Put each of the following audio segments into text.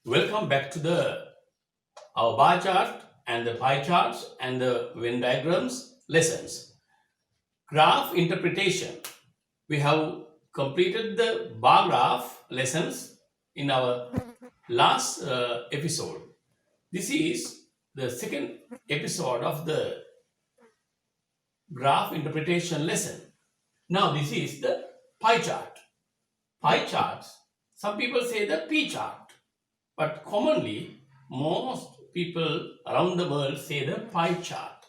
Welcome back to the our bar chart and the pie charts and the Venn diagrams lessons. Graph interpretation. We have completed the bar graph lessons in our last episode. This is the second episode of the graph interpretation lesson. Now this is the pie chart. Pie charts. Some people say the P chart, but commonly most people around the world say the pie chart,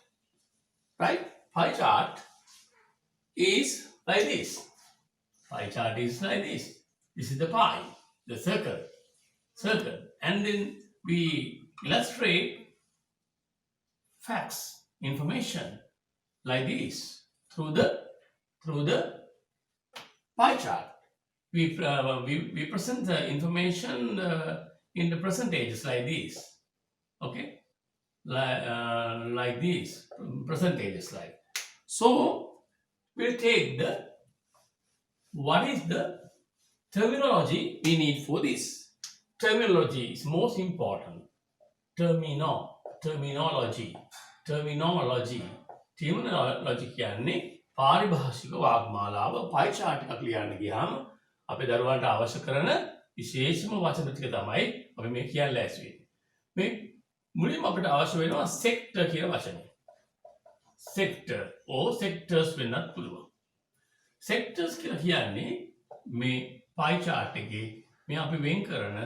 right? Pie chart is like this. Pie chart is like this. This is the pie, the circle, and then we illustrate facts, information like this through the pie chart. We present the information in the percentages like this, okay, like these percentages like. So we'll take the what is the terminology we need for this. Terminology is most important. Terminology කියන්නේ පාරිභාෂික වාග්මාලාව පයි chart එකක් ලියන්න ගියාම අපේ දරුවන්ට අවශ්‍ය කරන විශේෂම වචන ටික තමයි අපි මේ කියන්න ලෑස්ති වෙන්නේ. මේ මුලින්ම අපිට අවශ්‍ය වෙනවා sector කියන වචනේ. Sector or sectors වෙන්නත් පුළුවන්. Sectors කියලා කියන්නේ මේ pie chart එකේ මේ අපි වෙන් කරන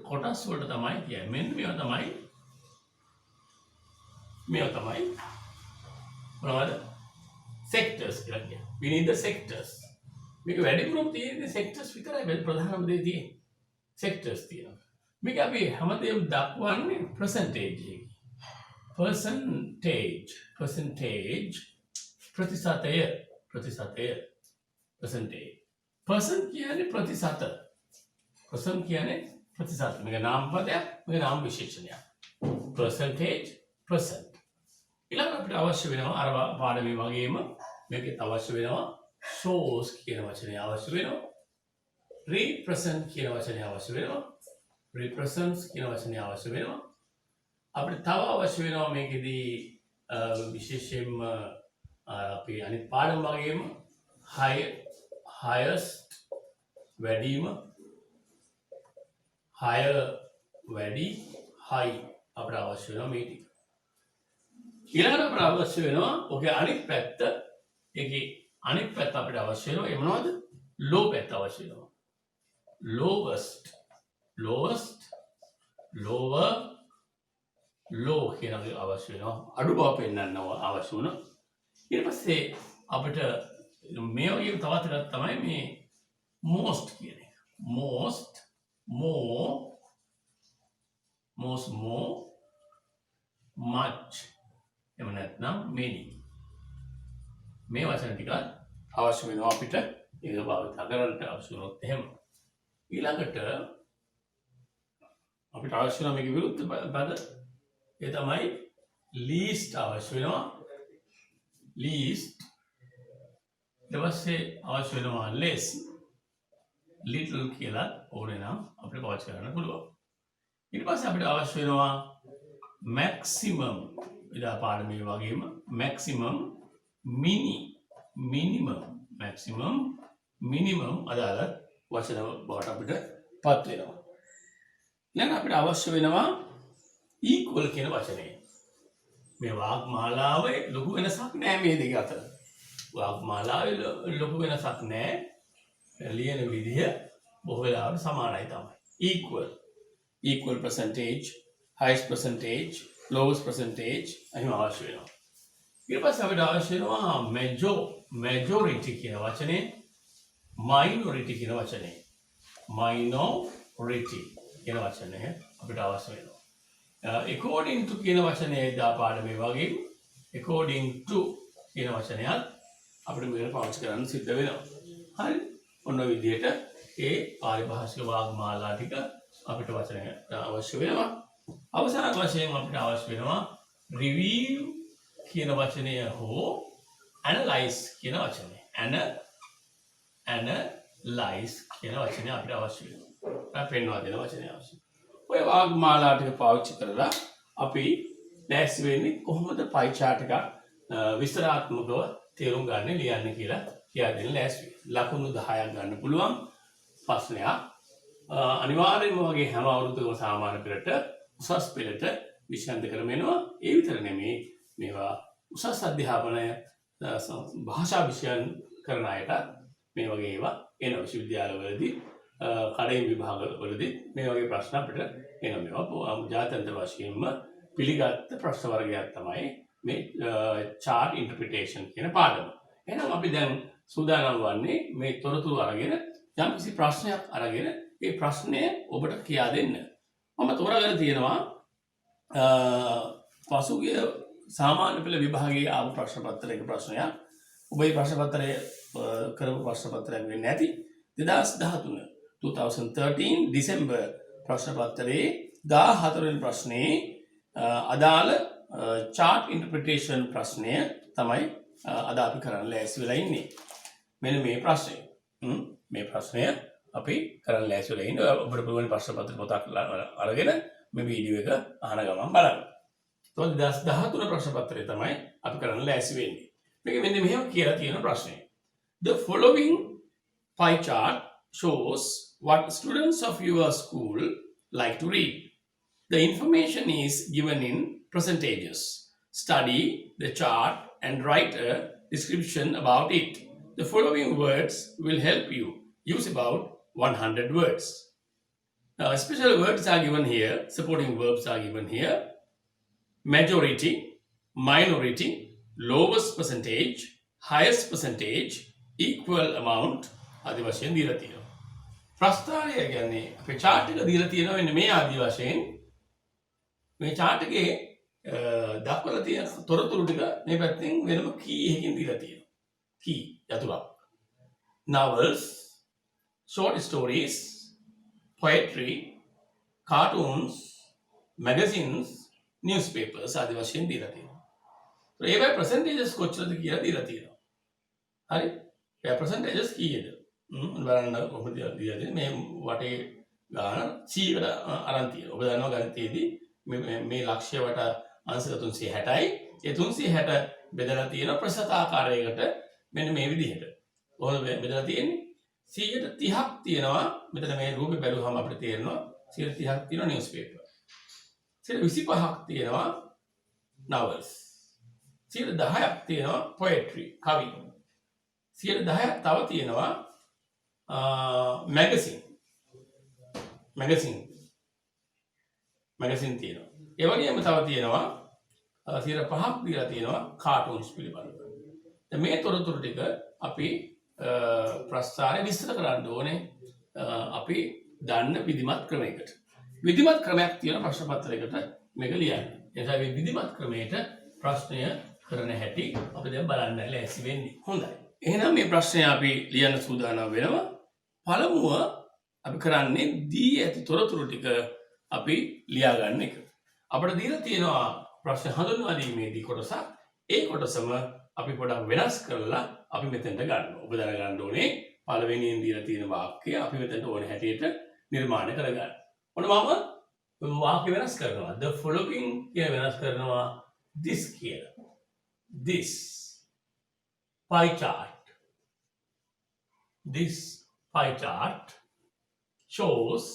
කොටස් වලට තමයි කියන්නේ. මෙන්න මේවා තමයි මොනවද? Sectors කියලා කියන්නේ. We need the sectors. මේක වැඩිපුරම තියෙන්නේ sectors විතරයි ප්‍රධානම දේ තියෙන්නේ. Sectors තියෙනවා. මේක අපි හැමදේම දක්වන්නේ percentage එකකින්. Percentage ප්‍රතිශතය percentage. Percent කියන්නේ ප්‍රතිශත. Percent කියන්නේ ප්‍රතිශත. මේක නාමපදයක්, මේක නාම විශේෂණයක්. Percentage percent. ඊළඟ අපිට අවශ්‍ය වෙනවා අර පාඩමේ වගේම මේකෙත් අවශ්‍ය වෙනවා shows කියන වචනේ අවශ්‍ය වෙනවා. represent කියන වචනේ අවශ්‍ය වෙනවා. represents කියන වචනේ අවශ්‍ය වෙනවා. අපිට තව අවශ්‍ය වෙනවා මේකෙදී විශේෂයෙන්ම අපි අනිත් පාඩම් වගේම highest වැඩිම higher වැඩි high අපිට අවශ්‍ය වෙනවා මේ ටික. ඊළඟට අපිට අවශ්‍ය වෙනවා ඔකේ අනිත් පැත්ත ඒකේ අනිත් පැත්ත අපිට අවශ්‍ය වෙනවා ඒ මොනවද? low පැත්ත අවශ්‍ය වෙනවා. lowest lower low කියන එක අවශ්‍ය වෙනවා. අඩු බව පෙන්වන්න අවශ්‍ය වුණා. ඊට පස්සේ අපිට මේ වගේ තවත් එකක් තමයි මේ most කියන එක. most more much එහෙම නැත්නම් many මේ වචන ටික අවශ්‍ය වෙනවා අපිට ඒක භාවිත කරන්න අවශ්‍ය වුණොත් එහෙම. ඊළඟට අපිට අවශ්‍ය වෙනවා මේක විරුද්ධ පද ඒ තමයි least අවශ්‍ය වෙනවා. least ඊට පස්සේ අවශ්‍ය වෙනවා less little කියලා ඕනේ නම් අපිට පාවිච්චි කරන්න පුළුවන්. ඊට පස්සේ අපිට අවශ්‍ය වෙනවා maximum ඉදා පාඩමේ වගේම maximum minimum අදාළ වචන බවට අපිට පත් වෙනවා. ඊළඟ අපිට අවශ්‍ය වෙනවා equal කියන වචනේ. මේ වාග්මාලාවේ ලොකු වෙනසක් නැහැ මේ දෙක අතර. වාග්මාලාවේ ලොකු වෙනසක් නැහැ. ලියන විදිය බොහෝ වෙලාවට සමානයි තමයි. equal percentage, highest percentage, lowest percentage එහෙම අවශ්‍ය වෙනවා. ඊට පස්සේ අපිට අවශ්‍ය වෙනවා majority කියන වචනේ, minority කියන වචනේ. minority කියන වචනේ අපිට අවශ්‍ය වෙනවා. according to කියන වචනේ දා පාඩමේ වගේ according to කියන වචනයත් අපිට මේකට පාවිච්චි කරන්න සිද්ධ වෙනවා. හරි. ඔන්න විදිහට ඒ පාරිභාෂික වාග්මාලා ටික අපිට වචන අවශ්‍ය වෙනවා. අවසාන වශයෙන් අපිට අවශ්‍ය වෙනවා review කියන වචනය හෝ analyze කියන වචනය. analyze කියන වචනය අපිට අවශ්‍ය වෙනවා. පෙන්වා දෙන වචනය අවශ්‍යයි. ඔය වාග්මාලා ටික පාවිච්චි කරලා අපි ලෑස්ති වෙන්නේ කොහොමද පයි chart එක විස්තරාත්මකව තේරුම් ගන්න ලියන්න කියලා කියා දෙන්න ලෑස්ති. ලකුණු 10ක් ගන්න පුළුවන් ප්‍රශ්නයක්. අනිවාර්යයෙන්ම වගේ හැම අවුරුද්දකම සාමාන්‍ය පෙළට උසස් පෙළට විෂයන්ත ක්‍රම එනවා. ඒ විතර නෙමෙයි මේවා උසස් අධ්‍යාපනය භාෂා විෂයන් කරන අයට මේ වගේ ඒවා එන විශ්වවිද්‍යාලවලදී කඩේ විභාගවලදී මේ වගේ ප්‍රශ්න අපිට එනවා. මේවා ජාත්‍යන්තර වශයෙන්ම පිළිගත් ප්‍රශ්න වර්ගයක් තමයි මේ chart interpretation කියන පාඩම. එහෙනම් අපි දැන් සූදානම් වන්නේ මේ තොරතුරු අරගෙන යම්කිසි ප්‍රශ්නයක් අරගෙන ඒ ප්‍රශ්නය ඔබට කියා දෙන්න. මම තෝරාගෙන තියෙනවා පසුගිය සාමාන්‍ය පෙළ විභාගයේ ආපු ප්‍රශ්න පත්‍රයක ප්‍රශ්නයක්. ඔබ මේ ප්‍රශ්න පත්‍රය කරපු ප්‍රශ්න පත්‍රයක් වෙන්නේ නැති 2013 ඩිසෙම්බර් ප්‍රශ්න පත්‍රයේ 14 වෙනි ප්‍රශ්නේ අදාළ chart interpretation ප්‍රශ්නය තමයි අද අපි කරන්න ලෑස්ති වෙලා ඉන්නේ. මෙන්න මේ ප්‍රශ්නය. මේ ප්‍රශ්නය අපි කරන්න ලෑස්ති වෙලා ඉන්නේ. ඔබට පුළුවන් ප්‍රශ්න පත්‍ර පොතක් අරගෙන මේ වීඩියෝ එක අහන ගමන් බලන්න. තොල් 2013 ප්‍රශ්න පත්‍රය තමයි අපි කරන්න ලෑස්ති වෙන්නේ. මේක මෙන්න මෙහෙම කියලා තියෙන ප්‍රශ්නය. The following pie chart shows what students of your school like to read. The information is given in percentages. Study the chart and write a description about it. The following words will help you. Use about 100 words. Now, special words are given here. Supporting verbs are given here. Majority, minority, lowest percentage, highest percentage, equal amount ආදී වශයෙන් දීලා තියෙනවා. ප්‍රස්තාරය කියන්නේ අපේ chart එක දීලා තියෙනවා මෙන්න මේ ආදී වශයෙන්. මේ chart එකේ දක්වලා තියෙන තොරතුරු ටික මේ පැත්තෙන් වෙනම key එකකින් දීලා තියෙනවා. key යතුරක්. Novels, short stories, poetry, cartoons, magazines, newspapers ආදී වශයෙන් දීලා තියෙනවා. ඒවයි percentages කොච්චරද කියලා දීලා තියෙනවා. හරි? ඒ percentages කීයද? බලන්න කොහොමද දීලා තියෙන්නේ? මේ වටේ ගාන 100කට අරන් තියෙනවා. ඔබ දන්නවා ගණිතයේදී මේ ලක්ෂ්‍ය වට අංශක 360යි. ඒ 360 බෙදලා තියෙන ප්‍රසත ආකාරයකට මෙන්න මේ විදිහට. කොහොමද බෙදලා තියෙන්නේ? 130ක් තියෙනවා. මෙතන මේ රූපේ බැලුවම අපිට තේරෙනවා 130ක් තියෙනවා newspaper. 125ක් තියෙනවා novels. 10ක් තියෙනවා poetry කවි. 10ක් තව තියෙනවා magazine තියෙනවා. ඒ වගේම තව තියෙනවා 5ක් දීලා තියෙනවා cartoons පිළිබඳව. දැන් මේ තොරතුරු ටික අපි ප්‍රස්තාරය විස්තර කරන්න ඕනේ අපි දන්න විධිමත් ක්‍රමයකට. විධිමත් ක්‍රමයක් තියෙන ප්‍රශ්න පත්‍රයකට මේක ලියන්න. ඒ නිසා මේ විධිමත් ක්‍රමයට ප්‍රශ්නය කරන හැටි අපි දැන් බලන්න ලෑස්ති වෙන්නේ. හොඳයි. එහෙනම් මේ ප්‍රශ්නය අපි ලියන්න සූදානම් වෙනවා. පළමුව අපි කරන්නේ දී ඇති තොරතුරු ටික අපි ලියා ගන්න එක. අපිට දීලා තියෙනවා ප්‍රශ්න හඳුන්වා දීමේදී කොටසක්. ඒ කොටසම අපි පොඩක් වෙනස් කරලා අපි මෙතෙන්ට ගන්නවා. ඔබ දැනගන්න ඕනේ පළවෙනියෙන් දීලා තියෙන වාක්‍යය අපි මෙතෙන්ට ඕන හැටියට නිර්මාණය කරගන්න. ඔන්න මම වාක්‍ය වෙනස් කරනවා. The following කියන වෙනස් කරනවා this කියලා. This pie chart. This pie chart shows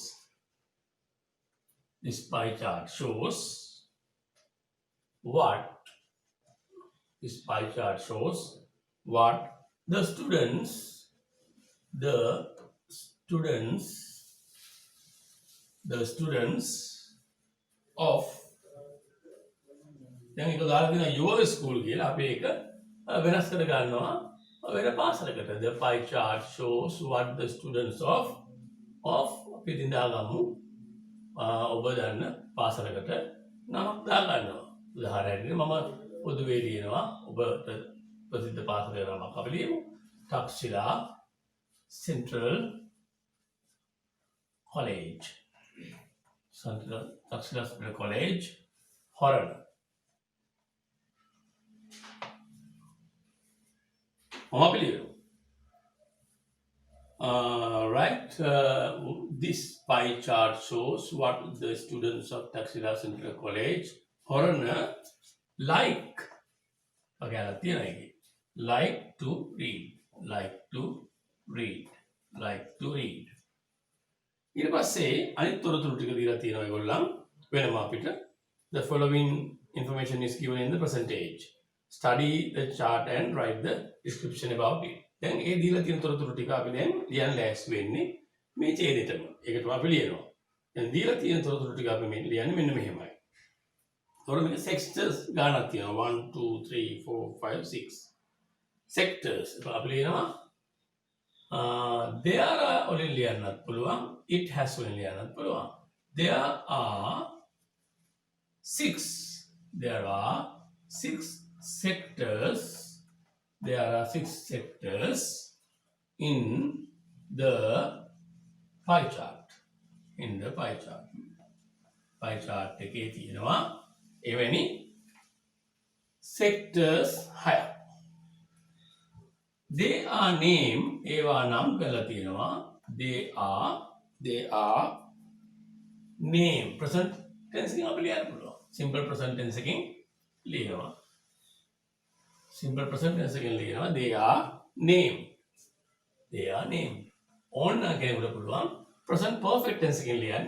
what the students of දැන් ඒක දාලා තියෙනවා your school කියලා අපි ඒක වෙනස් කර ගන්නවා වෙන පාසලකට. The pie chart shows what the students of අපි දින්දා ගමු ඔබ දන්න පාසලකට නමක් දා ගන්නවා. උදාහරණයක් මම පොදුවේ ලියනවා ඔබට ප්‍රසිද්ධ පාසලේ නමක් අපි ලියමු. Thakshila Central College. Taxila Central College, Horror. Right. this pie chart shows what the students of Taxila Central College Foreigner like. Like to read. Like to read. Like to read. ඊට පස්සේ අනිත් තොරතුරු ටික දීලා තියෙනවා ඒගොල්ලන් වෙනම අපිට. The following information is given in the percentage. Study the chart and write the description about it. දැන් ඒ දීලා තියෙන තොරතුරු ටික අපි දැන් ලියන්න ලෑස්ති වෙන්නේ මේ ඡේදෙටම. ඒකට අපි ලියනවා. දැන් දීලා තියෙන තොරතුරු ටික අපි මේ ලියන්නේ මෙන්න මෙහෙමයි. තොරතුරු මේක sectors ගානක් තියෙනවා. 1 2 3 4 5 6 sectors. අපි ලියනවා there are වලින් ලියන්නත් පුළුවන්. It has වලින් ලියන්නත් පුළුවන්. There are 6 sectors. There are 6 sectors in the pie chart. In the pie chart. Pie chart එකේ තියෙනවා එවැනි sectors 6ක්. They are named ඒවා නම් කරලා තියෙනවා. They are name present tense එකෙන් අපි ලියන්න පුළුවන්. Simple present tense එකෙන් ලියනවා. Simple present tense එකෙන් ලියනවා. They are named. They are named. ඕන කෙනෙකුට පුළුවන් present perfect tense එකෙන් ලියන්න.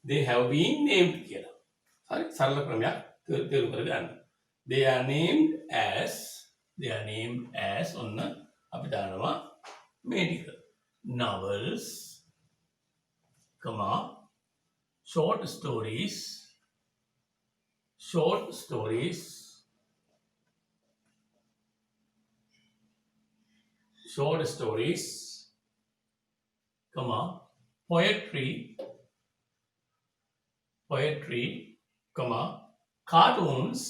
They have been named කියලා. හරි සරල ක්‍රමයක් තේරුම් කරගන්න. They are named as ඔන්න අපි දානවා මේ ටික. Novels, short stories, poetry, cartoons,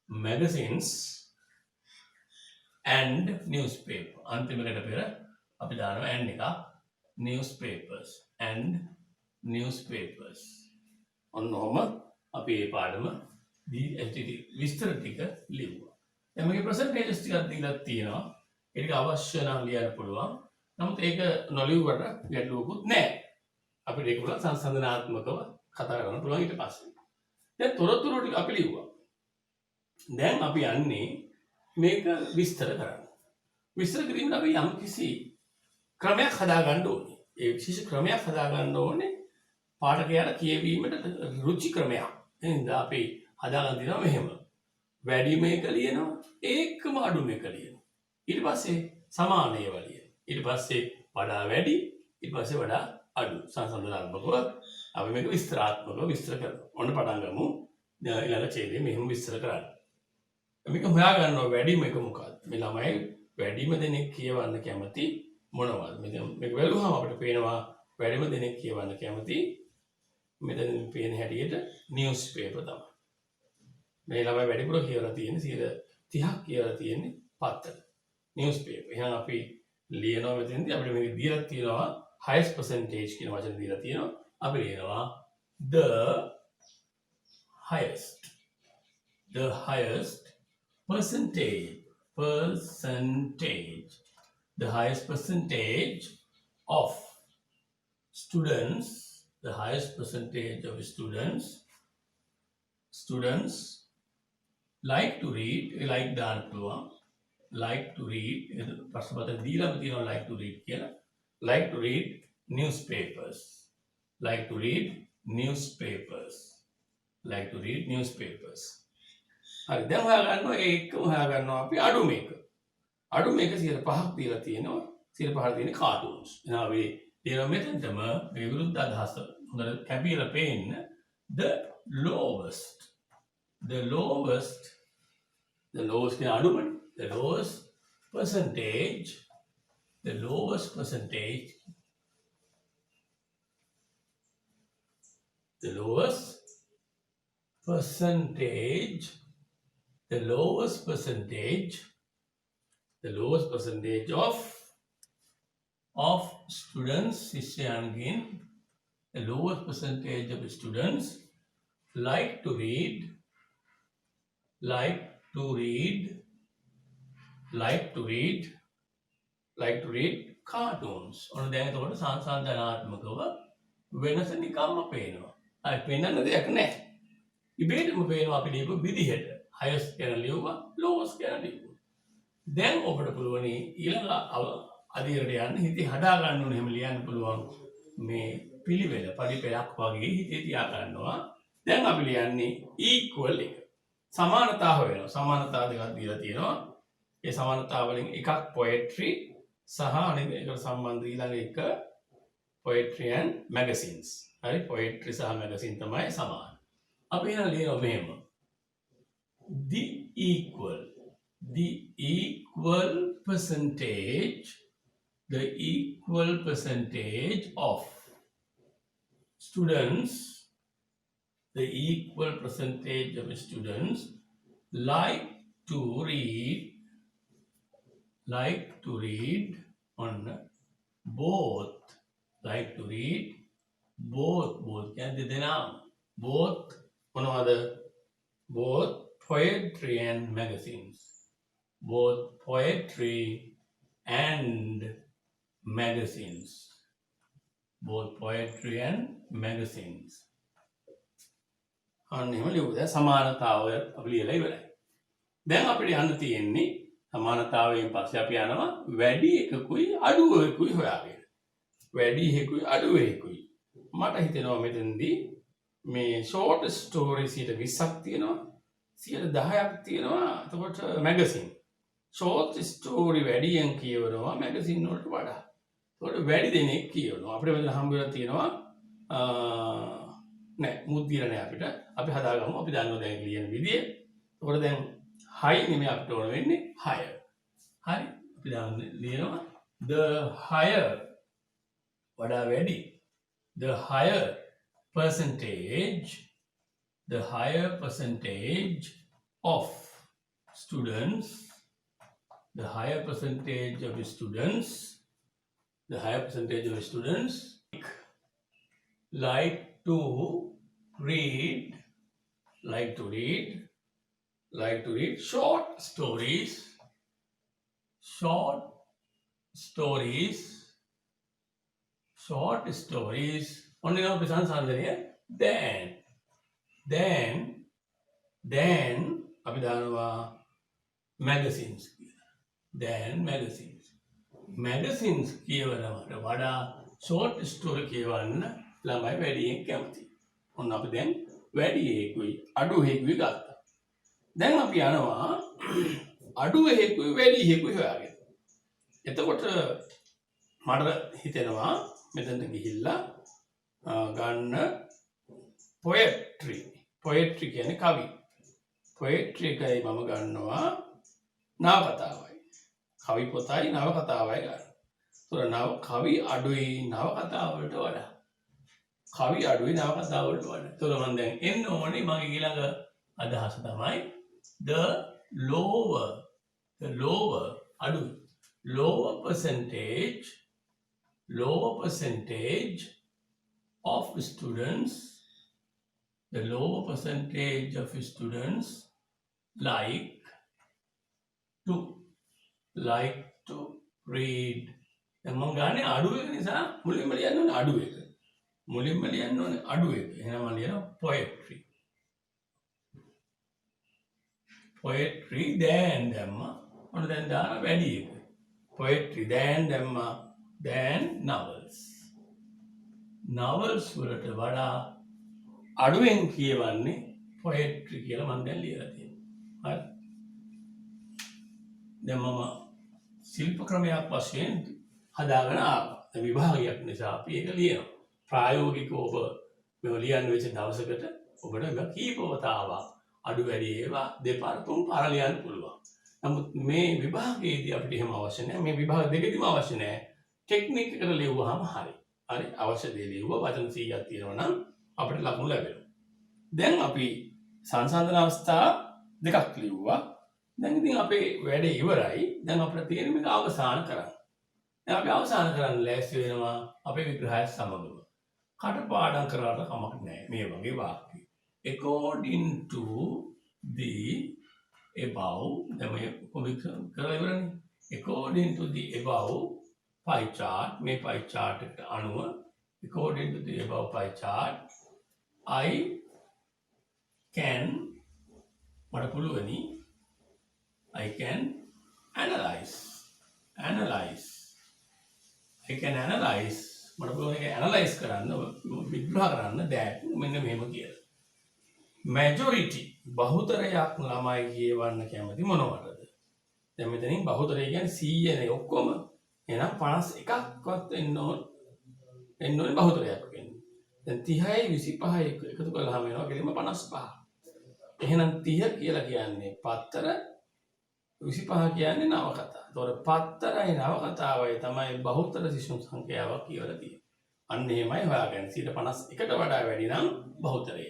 magazines, and newspaper. අන්තිමකට පෙර අපි දානවා and එක newspapers and newspapers. ඔන්නෝම අපි මේ පාඩම විස්තර ටික ලියුවා. දැන් මේකේ percentages ටිකක් දීලා තියෙනවා. ඒක අවශ්‍ය නම් ලියන්න පුළුවන්. නමුත් ඒක නොලියුවට ගැටලුවකුත් නැහැ. අපිට ඒක පුළුවන් සංසන්දනාත්මකව කතා කරන්න පුළුවන් ඊට පස්සේ. දැන් තොරතුරු ටික අපි ලියුවා. දැන් අපි යන්නේ මේක විස්තර කරන්න. විස්තර කිරීමට අපි යම් කිසි ක්‍රමයක් හදාගන්න ඕනේ. ඒ විශේෂ ක්‍රමයක් හදාගන්න ඕනේ පාඨකයාට කියවීමට රුචි ක්‍රමයක්. එහෙනම් අපි හදාගන්න දිනවා මෙහෙම. වැඩිම එක ලියනවා, ඒකම අඩුම එක ලියනවා. ඊට පස්සේ සමාන ඒවා ලියනවා. ඊට පස්සේ වඩා වැඩි, ඊට පස්සේ වඩා අඩු. සංසන්දනාත්මකව අපි මේක විස්තරාත්මකව විස්තර කරනවා. ඔන්න පටන් ගමු. ඊළඟ ඡේදයේ මෙහෙම විස්තර කරන්න. මේක හොයාගන්නවා වැඩිම එක මොකක්ද? මේ ළමයි වැඩිම දෙනෙක් කියවන්න කැමති මොනවද? මේක බැලුවම අපිට පේනවා වැඩිම දෙනෙක් කියවන්න කැමති මෙතන පේන හැටියට නිවුස් පේපර් තමයි. මේ ළමයි වැඩිපුර කියවලා තියෙන්නේ 30ක් කියවලා තියෙන්නේ පත්තර. News paper. එහෙනම් අපි ලියනවා මෙතෙන්දී අපිට මේක දීලා තියෙනවා highest percentage කියන වචන දීලා තියෙනවා. අපි ලියනවා the highest percentage, the highest percentage of students, like to read, like දාන්න පුළුවන්. like to read ප්‍රශ්නපත්‍රය දීලාම තියෙනවා like to read කියලා. like to read newspapers. හරි දැන් හොයාගන්නවා ඒකම හොයාගන්නවා අපි අඩු මේක 5ක් දීලා තියෙනවා 5ක් තියෙන කාටුන්ස්. එහෙනම් අපි දෙනවා මෙතනටම මේ විරුද්ධ අදහස හොඳට කැපිලා පේන්න the lowest කියන අඩුමනේ the lowest percentage of students ශිෂ්‍යයන්ගෙන් the lowest percentage of students like to read like to read like to read like to read cartoons. ඔන්න දැන් එතකොට සංසන්දනාත්මකව වෙනස නිකම්ම පේනවා. අය පෙන්වන්න දෙයක් නැහැ. ඉබේටම පේනවා අපි ලියපු විදිහට. highest කියන ලියුවා lowest කියන ලියුවා. දැන් ඔබට පුළුවන් ඊළඟ අදියරට යන්න හිතේ හදා ගන්න ඕනේ. එහෙම ලියන්න පුළුවන් මේ පිළිවෙල පරිපලයක් වගේ හිතේ තියා ගන්නවා. දැන් අපි ලියන්නේ equal එක. සමානතාව වෙනවා. සමානතාව දෙකක් දීලා තියෙනවා. ඒ සමානතාව වලින් එකක් poetry සහ අනිත් එකට සම්බන්ධ ඊළඟ එක poetry and magazines. හරි poetry සහ magazine තමයි සමාන. අපි එහෙනම් ලියනවා මෙහෙම. The equal percentage of students like to read on both can the name both poetry and magazines. Both poetry and magazines. අන්න එහෙම ලියුවා. දැන් සමානතාවය අපි ලියලා ඉවරයි. දැන් අපිට යන්න තියෙන්නේ සමානතාවයෙන් පස්සේ අපි යනවා වැඩි එකකුයි අඩු එකකුයි හොයාගෙන. වැඩි එකකුයි අඩු එකකුයි. මට හිතෙනවා මෙතනදී මේ ෂෝට් ස්ටෝරි 20ක් තියෙනවා. 10ක් තියෙනවා. එතකොට මැගසින් ෂෝට් ස්ටෝරි වැඩියෙන් කියවනවා මැගසින් වලට වඩා. ඒකට වැඩි දෙනෙක් කියවනවා. අපිට මෙතන හම්බ වෙලා තියෙනවා නෑ මුද්දිර නෑ අපිට. අපි හදාගමු. අපි දන්නවා දැන් ලියන විදිය. ඒකට දැන් high නෙමෙයි අපිට ඕන වෙන්නේ higher. හරි. අපි දැන් ලියනවා the higher වඩා වැඩි. The higher percentage of students like to read short stories only now present here then අපි දානවා magazines කියවනවට වඩා short story කියවන්න ළමයි වැඩියෙන් කැමති. ඔන්න අපි දැන් වැඩි එකකුයි අඩු එකකුයි ගත්තා. දැන් අපි යනවා අඩු එකකුයි වැඩි එකකුයි හොයාගෙන. එතකොට මට හිතෙනවා මෙතනට ගිහිල්ලා ගන්න poetry කියන්නේ කවි. poetry එකයි මම ගන්නවා නවකතාවයි. කවි පොතයි නවකතාවයි ගන්න. ඒතර කවි අඩුයි නවකතාව වලට වඩා. ඒතර මම දැන් එන්න ඕනේ මගේ ඊළඟ අදහස තමයි the lower අඩුයි. lower percentage of students like to read. දැන් මම ගන්නේ අඩු එක නිසා මුලින්ම ලියන්න ඕනේ අඩු එක. එහෙනම් මම ලියනවා poetry then දැම්මා. ඔන්න දැන් දාන වැඩි එක. poetry then දැම්මා then novels වලට වඩා අඩුවෙන් කියවන්නේ poetry කියලා මම දැන් ලියලා තියෙනවා. හරි. දැන් මම ශිල්ප ක්‍රමයක් වශයෙන් හදාගෙන ආවා. දැන් විභාගයක් නිසා අපි ඒක ලියනවා. ප්‍රායෝගිකව ඔබ මේ ලියන්න වෙච්ච දවසකට ඔබට කීප වතාවක් අඩු වැඩි ඒවා දෙපාර තුන් පාර ලියන්න පුළුවන්. නමුත් මේ විභාගයේදී අපිට එහෙම අවශ්‍ය නැහැ. මේ විභාග දෙකෙදිම අවශ්‍ය නැහැ. ටෙක්නික් එකට ලියුවාම හරි. අවශ්‍ය දේ ලියුවා වචන 100ක් තියෙනවා නම් අපිට ලකුණු ලැබෙනවා. දැන් අපි සංසන්දන අවස්ථා දෙකක් ලියුවා. දැන් ඉතින් අපේ වැඩේ ඉවරයි. දැන් අපිට තියෙන මේක අවසන් කරන්න. දැන් අපි අවසන් කරන්න ලෑස්ති වෙනවා අපේ විග්‍රහය සමගම. කටපාඩම් කරාට කමක් නැහැ මේ වගේ වාක්‍ය. According to the above දැන් මේ කොමික් කරලා ඉවරනේ. According to the above pie chart මේ pie chart එකට අනුව according to the above pie chart I can මට පුළුවනි I can analyze I can analyze මට පුළුවන් ඒක ඇනලයිස් කරන්න විග්‍රහ කරන්න that මෙන්න මෙහෙම කියලා. majority බහුතරයක් ළමයි කියවන්න කැමති මොනවටද? දැන් මෙතනින් බහුතරය කියන්නේ 100 නේ ඔක්කොම. එහෙනම් 51ක්වත් එන්න ඕනේ බහුතරයක් වෙන්නේ. දැන් 30යි 25යි එකතු කරලාම වෙනවා කෙලින්ම 55. එහෙනම් 30 කියලා කියන්නේ පත්තර 25 කියන්නේ නවකතා. ඒතකොට පත්තරයි නවකතාවයි තමයි බහුතර සිසුන් සංඛ්‍යාවක් කියලා තියෙන්නේ. අන්න එහෙමයි හොයාගන්න. 51ට වඩා වැඩි නම් බහුතරය.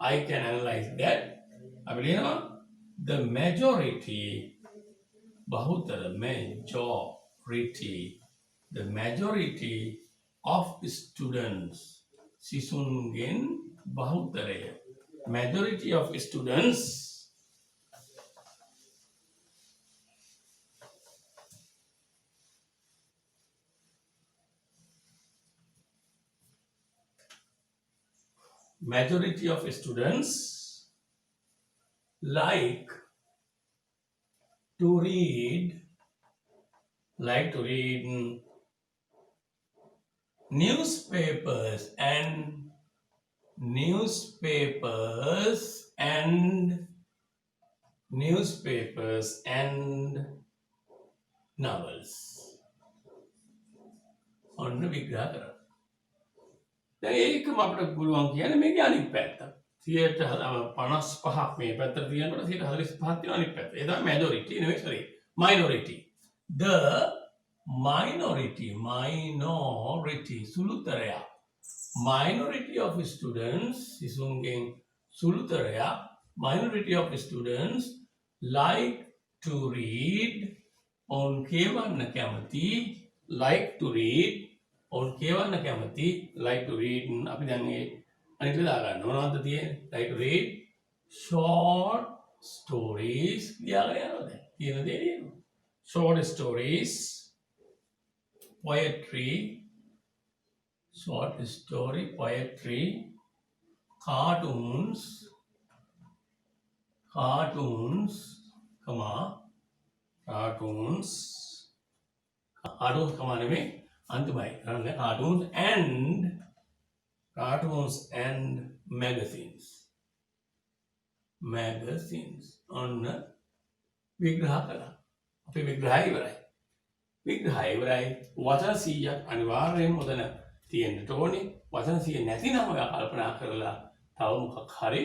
I can analyze that. අපි ලියනවා the majority බහුතර majority of students සිසුන්ගෙන් බහුතරය majority of students like to read newspapers and novels. ඔන්න විග්‍රහ කරා. දැන් ඒකම අපිට පුළුවන් කියන්නේ මේකේ අනිත් පැත්ත. 55ක් මේ පැත්තට තියෙනකොට 45ක් තියෙනවා අනිත් පැත්ත. ඒ තමයි majority නෙවෙයි sorry minority. The minority සුළුතරයක්. Minority of students සිසුන්ගෙන් සුළුතරයක් minority of students like to read on කියවන්න කැමති like to read අපි දැන් මේ අනිත් එක දාගන්න මොනවද තියෙන්නේ like to read short stories ලියාගෙන යනවා දැන් තියෙන දේ ලියනවා short stories poetry cartoons නෙමෙයි අන්තිමයි cartoons and magazines ඔන්න විග්‍රහ කළා. අපි විග්‍රහය ඉවරයි. වචන 100ක් අනිවාර්යයෙන්ම උදන තියෙන්නට ඕනේ. වචන 100 නැතිනම් ඔයා කල්පනා කරලා තව මොකක් හරි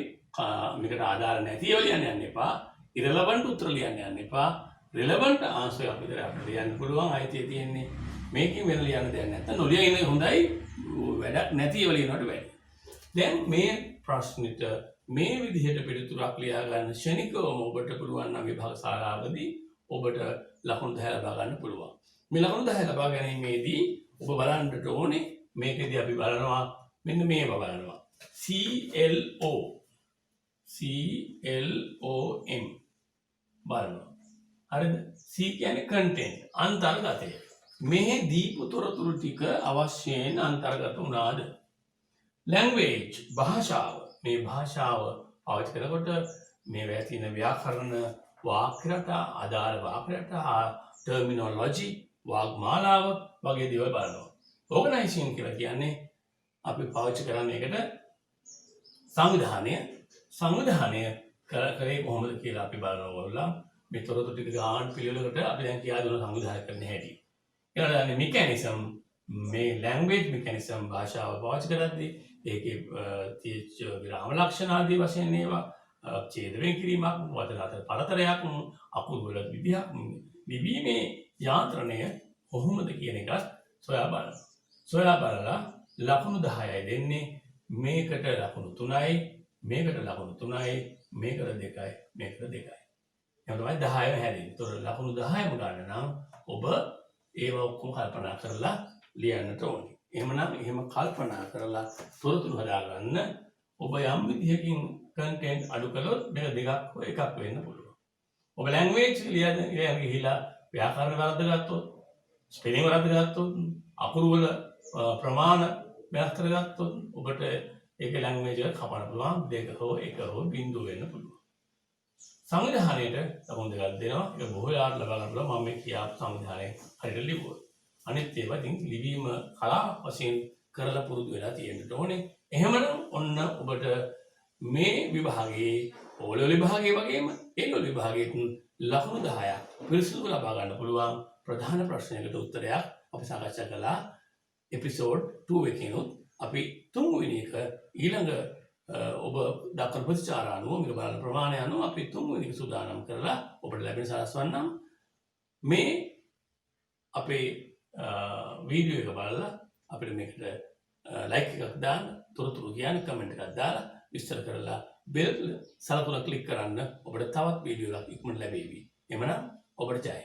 මේකට ආදාළ නැතිව ලියන්න යන්න එපා. irrelevant උත්තර ලියන්න යන්න එපා. relevant answer එකක් විතර අපිට ලියන්න පුළුවන්. අයිතිය තියෙන්නේ මේකෙන් වෙන ලියන්න දෙයක් නැත්නම් නොලිය ඉන්න හොඳයි. වැඩක් නැතිව ලියනවට වැඩි. දැන් මේ ප්‍රශ්නෙට මේ විදිහට පිළිතුරක් ලියා ගන්න ශනිකවම ඔබට පුළුවන් නම් විභාග ශාලාවකදී ඔබට ලකුණු 10 ලබා ගන්න පුළුවන්. මේ ලකුණු 10 ලබා ගැනීමේදී ඔබ බලන්නට ඕනේ මේකෙදී අපි බලනවා මෙන්න මේව බලනවා. CLOM බලනවා. හරිද? C කියන්නේ content අන්තර්ගතය. මේ දීපු තොරතුරු ටික අවශ්‍යයෙන් අන්තර්ගත වුණාද? language භාෂාව. මේ භාෂාව පාවිච්චි කරනකොට මේ තියෙන ව්‍යාකරණ වාක්‍ය රටා අදාළ වාක්‍ය රටා terminology වාග්මාලාව වගේ දේවල් බලනවා. organization කියලා කියන්නේ අපි පාවිච්චි කරන එකට සංවිධානය කරේ කොහොමද කියලා අපි බලනවා ඔයගොල්ලෝ මේ තොරතුරු ටික ගන්න පිළිවෙලකට අපි දැන් කියා දුන්න සංවිධානය කරන්න හැටි. ඊළඟට mechanism මේ language mechanism භාෂාව පාවිච්චි කරද්දී ඒකේ තියෙච්ච විරාම ලක්ෂණ ආදී වශයෙන් ඒවා ඡේද වෙන් කිරීමක් වචන අතර පරතරයක් අකුරු වල විදිහක් ලිවීමේ යාන්ත්‍රණය කොහොමද කියන එක සොයා බලලා ලකුණු 10යි දෙන්නේ මේකට ලකුණු 3යි මේකට ලකුණු 3යි මේකට 2යි මේකට 2යි එහෙනම් තමයි 10ම හැදෙන්නේ. ඒතකොට ලකුණු 10ම ගන්න නම් ඔබ ඒව ඔක්කොම කල්පනා කරලා ලියන්නට ඕනේ. එහෙමනම් එහෙම කල්පනා කරලා තොරතුරු හදාගන්න. ඔබ යම් විදිහකින් කන්ටෙන්ට් අඩු කළොත් මේක දෙකක් හෝ එකක් වෙන්න පුළුවන්. ඔබ ලැන්ග්වේජ් ගිහිලා ව්‍යාකරණ වරද්ද ගත්තොත්, ස්පෙලිං වරද්ද ගත්තොත්, අකුරු වල ප්‍රමාණ වෙනස් කරගත්තොත් ඔබට ඒකේ ලැන්ග්වේජ් එක කපන්න පුළුවන්. දෙක හෝ එක හෝ බිඳුව වෙන්න පුළුවන්. සංවිධානයේට ලකුණු දෙකක් දෙනවා. ඒක බොහෝ යාට ලබා ගන්න පුළුවන්. මම මේ කියාපු සංවිධානයේ හරියට ලිව්වොත්. අනිත් ඒවා ඉතින් ලිවීම කලා වශයෙන් කරලා පුරුදු වෙලා තියෙන්න ඕනේ. එහෙමනම් ඔන්න ඔබට මේ විභාගයේ ඕලෙවල් විභාගයේ වගේම ඒ විභාගයේ ලකුණු 10ක් පිරිසිදුව ලබා ගන්න පුළුවන් ප්‍රධාන ප්‍රශ්නයකට උත්තරයක් අපි සාකච්ඡා කළා. එපිසෝඩ් 2 එකේනොත් අපි තුන්වෙනි එක ඊළඟ ඔබ දක්වන ප්‍රතිචාර අනුව මේක බලන ප්‍රමාණය අනුව අපි තුන්වෙනි එක සූදානම් කරලා ඔබට ලැබෙන සලස්වන්නම්. මේ අපේ වීඩියෝ එක බලලා අපිට මේකට ලයික් එකක් දාන්න, තොරතුරු කියන්න, කමෙන්ට් එකක් දාලා විස්තර කරලා බෙල් සලකුණ ක්ලික් කරන්න. ඔබට තවත් වීඩියෝ එකක් ඉක්මනට ලැබෙවි. එhmenan ඔබට ජය.